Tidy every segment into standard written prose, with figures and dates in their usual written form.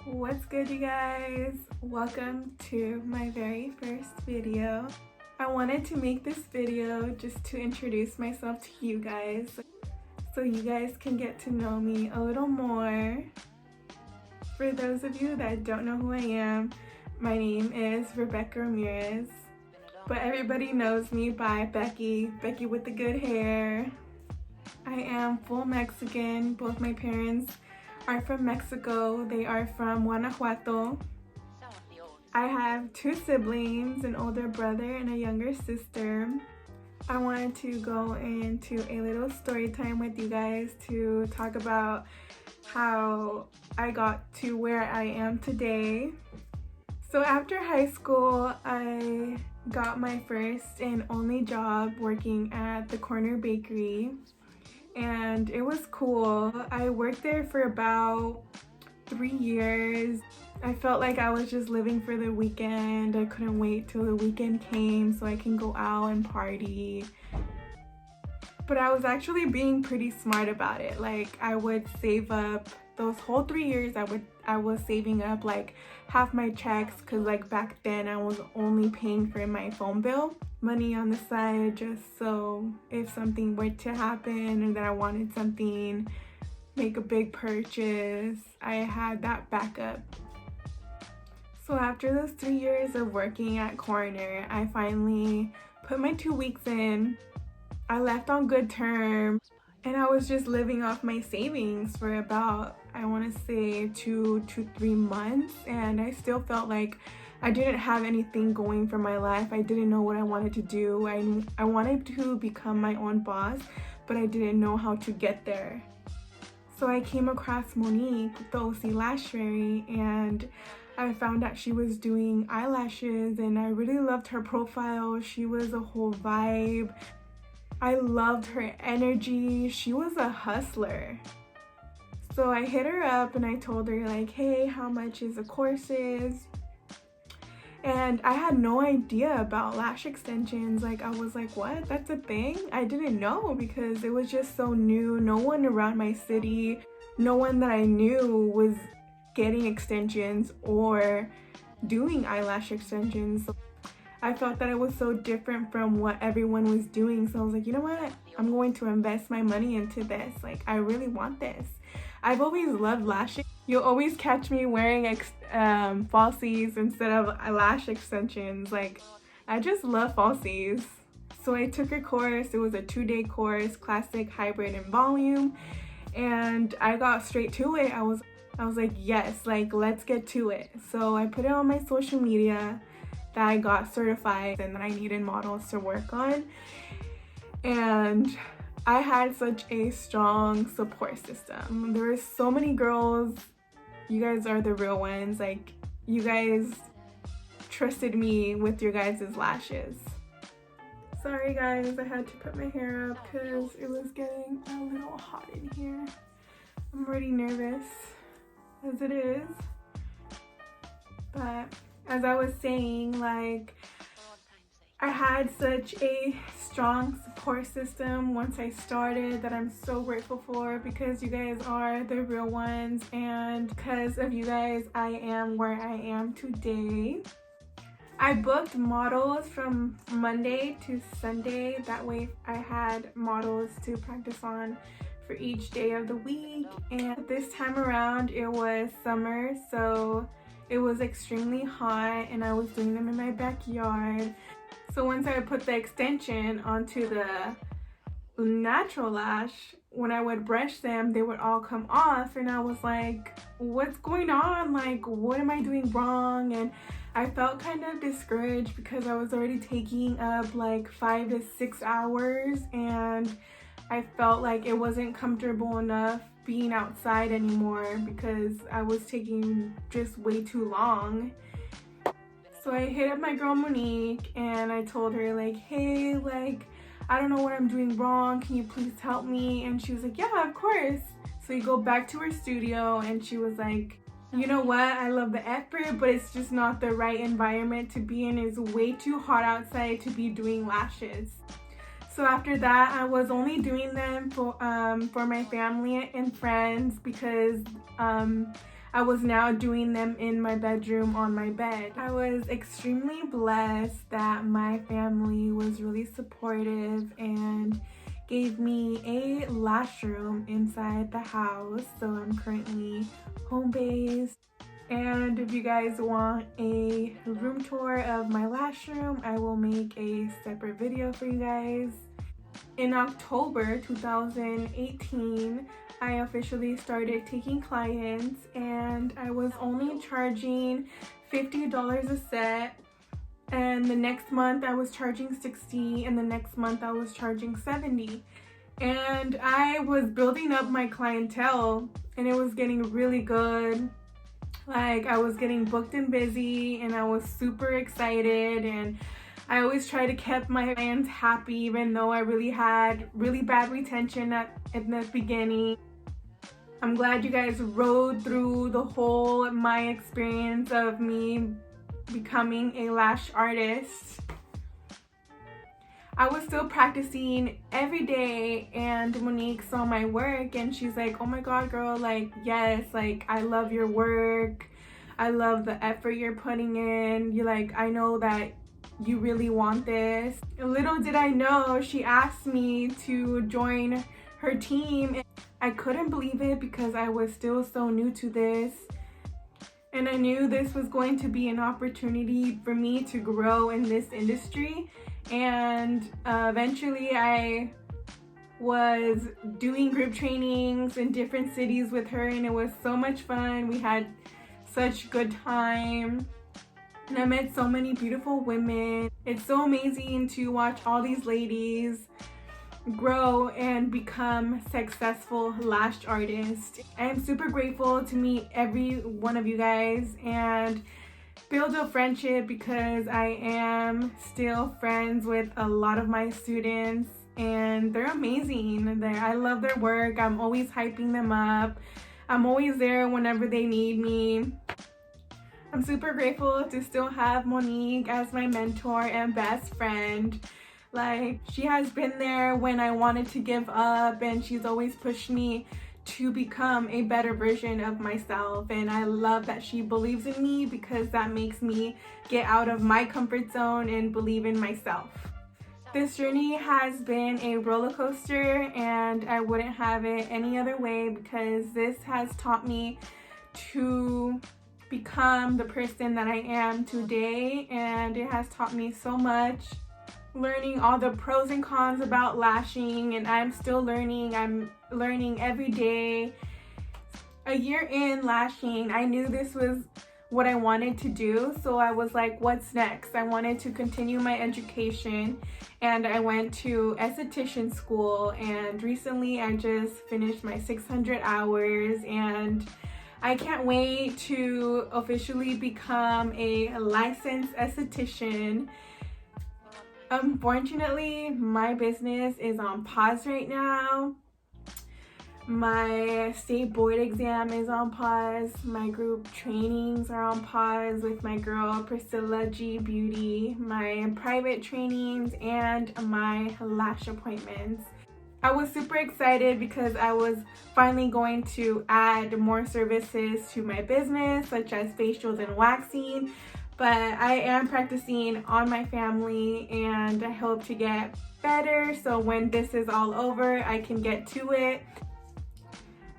What's good, you guys? Welcome to my very first video. I wanted to make this video just to introduce myself to you guys so you guys can get to know me a little more. For those of you that don't know who I am, my name is Rebecca Ramirez, but everybody knows me by Becky with the good hair. I am full Mexican. Both my parents are from Mexico. They are from Guanajuato. I have two siblings, an older brother and a younger sister. I wanted to go into a little story time with you guys to talk about how I got to where I am today. So after high school, I got my first and only job working at the corner bakery. And it was cool. I worked there for about 3 years. I felt like I was just living for the weekend. I couldn't wait till the weekend came so I can go out and party. But I was actually being pretty smart about it. Like, I would save up those whole 3 years. I was saving up like half my checks because like back then I was only paying for my phone bill. Money on the side just so if something were to happen or that I wanted something, make a big purchase, I had that backup. So after those 3 years of working at Corner, I finally put my 2 weeks in. I left on good terms and I was just living off my savings for about, I want to say 2 to 3 months, and I still felt like I didn't have anything going for my life. I didn't know what I wanted to do. I wanted to become my own boss, but I didn't know how to get there. So I came across Monique, the OC Lash Fairy, and I found out she was doing eyelashes and I really loved her profile. She was a whole vibe. I loved her energy. She was a hustler. So I hit her up and I told her like, hey, how much is the courses? And I had no idea about lash extensions. Like, I was like, what? That's a thing? I didn't know because it was just so new. No one around my city, no one that I knew was getting extensions or doing eyelash extensions. I felt that it was so different from what everyone was doing. So I was like, you know what? I'm going to invest my money into this. Like, I really want this. I've always loved lashing. You'll always catch me wearing falsies instead of lash extensions. Like, I just love falsies. So I took a course. It was a 2-day course, classic, hybrid, and volume. And I got straight to it. I was like, yes, like, let's get to it. So I put it on my social media that I got certified and that I needed models to work on. And I had such a strong support system. There were so many girls. You guys are the real ones. Like, you guys trusted me with your guys' lashes. Sorry guys, I had to put my hair up because it was getting a little hot in here. I'm already nervous as it is. But as I was saying, like, I had such a strong support system once I started that I'm so grateful for, because you guys are the real ones, and because of you guys I am where I am today. I booked models from Monday to Sunday. That way I had models to practice on for each day of the week. And this time around it was summer, so it was extremely hot and I was doing them in my backyard. So once I put the extension onto the natural lash, when I would brush them, they would all come off, and I was like, what's going on? Like, what am I doing wrong? And I felt kind of discouraged because I was already taking up like 5 to 6 hours, and I felt like it wasn't comfortable enough being outside anymore because I was taking just way too long. So I hit up my girl Monique and I told her like, hey, like, I don't know what I'm doing wrong. Can you please help me? And she was like, yeah, of course. So we go back to her studio and she was like, you know what? I love the effort, but it's just not the right environment to be in. It's way too hot outside to be doing lashes. So after that, I was only doing them for my family and friends because I was now doing them in my bedroom on my bed. I was extremely blessed that my family was really supportive and gave me a lash room inside the house. So I'm currently home based. And if you guys want a room tour of my lash room, I will make a separate video for you guys. In October 2018, I officially started taking clients, and I was only charging $50 a set. And the next month I was charging $60, and the next month I was charging $70. And I was building up my clientele, and it was getting really good. Like, I was getting booked and busy, and I was super excited, and I always try to keep my clients happy, even though I really had really bad retention in the beginning. I'm glad you guys rode through the whole my experience of me becoming a lash artist. I was still practicing every day, and Monique saw my work and she's like, oh my god, girl, like, yes, like, I love your work. I love the effort you're putting in. You're like, I know that you really want this. Little did I know, she asked me to join her team. I couldn't believe it because I was still so new to this. And I knew this was going to be an opportunity for me to grow in this industry. And eventually I was doing group trainings in different cities with her, and it was so much fun. We had such good time, and I met so many beautiful women. It's so amazing to watch all these ladies grow and become successful lash artists. I am super grateful to meet every one of you guys and build a friendship, because I am still friends with a lot of my students, and they're amazing. I love their work. I'm always hyping them up. I'm always there whenever they need me. I'm super grateful to still have Monique as my mentor and best friend. Like, she has been there when I wanted to give up, and she's always pushed me to become a better version of myself. And I love that she believes in me, because that makes me get out of my comfort zone and believe in myself. This journey has been a roller coaster, and I wouldn't have it any other way, because this has taught me to become the person that I am today, and it has taught me so much. Learning all the pros and cons about lashing, and I'm still learning. I'm learning every day. A year in lashing, I knew this was what I wanted to do, so I was like, what's next? I wanted to continue my education, and I went to esthetician school, and recently I just finished my 600 hours, and I can't wait to officially become a licensed esthetician. Unfortunately, my business is on pause right now. My state board exam is on pause. My group trainings are on pause with my girl Priscilla G Beauty, my private trainings, and my lash appointments. I was super excited because I was finally going to add more services to my business, such as facials and waxing. But I am practicing on my family, and I hope to get better, so when this is all over, I can get to it.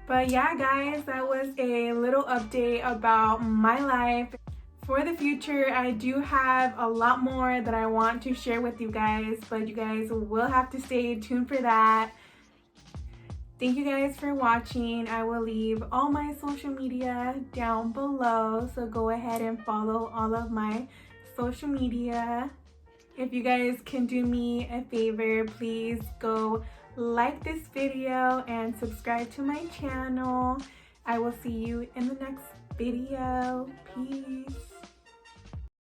But yeah, guys, that was a little update about my life. For the future, I do have a lot more that I want to share with you guys, but you guys will have to stay tuned for that. Thank you guys for watching. I will leave all my social media down below, so go ahead and follow all of my social media. If you guys can do me a favor, please go like this video and subscribe to my channel. I will see you in the next video. Peace.